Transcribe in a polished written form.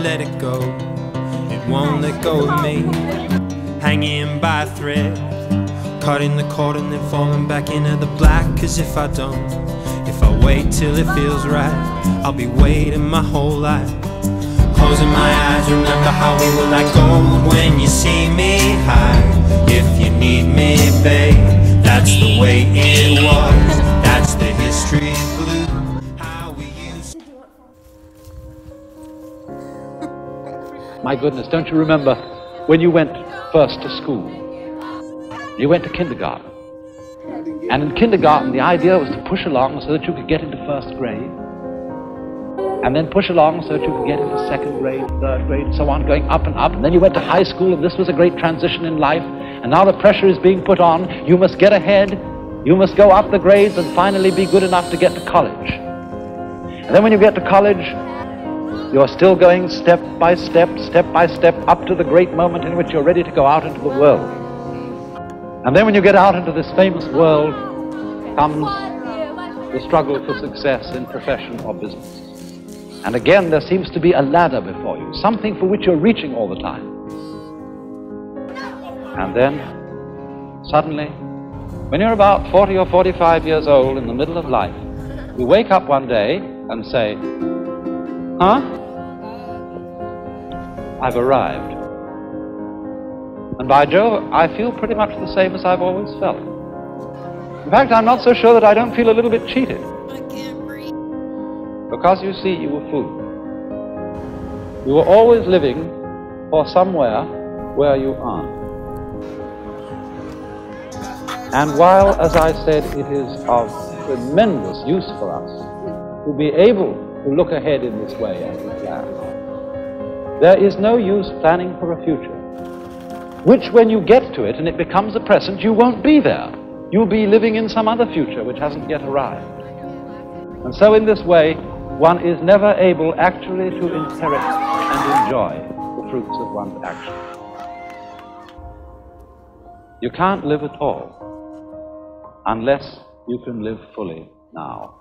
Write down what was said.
let it go. It won't let go of me. Hanging by a thread, cutting the cord and then falling back into the black. Cause if I don't, if I wait till it feels right, I'll be waiting my whole life. Closing my eyes, remember how we were like gold when you see me high. If you need me, babe, that's the way it was. That's the history of blue, how we used. My goodness, don't you remember when you went first to school? You went to kindergarten. And in kindergarten, the idea was to push along so that you could get into first grade. And then push along so that you could get into second grade, third grade, and so on, going up and up. And then you went to high school, and this was a great transition in life. And now the pressure is being put on. You must get ahead. You must go up the grades and finally be good enough to get to college. And then when you get to college, you're still going step by step, up to the great moment in which you're ready to go out into the world. And then when you get out into this famous world, comes the struggle for success in profession or business. And again, there seems to be a ladder before you, something for which you're reaching all the time. And then, suddenly, when you're about 40 or 45 years old in the middle of life, you wake up one day and say, huh? I've arrived. And by Jove, I feel pretty much the same as I've always felt. In fact, I'm not so sure that I don't feel a little bit cheated. Because you see, you were fooled. You were always living for somewhere where you aren't. And while, as I said, it is of tremendous use for us to be able to look ahead in this way as we plan, there is no use planning for a future, which when you get to it and it becomes a present, you won't be there. You'll be living in some other future which hasn't yet arrived. And so in this way, one is never able actually to inherit and enjoy the fruits of one's actions. You can't live at all unless you can live fully now.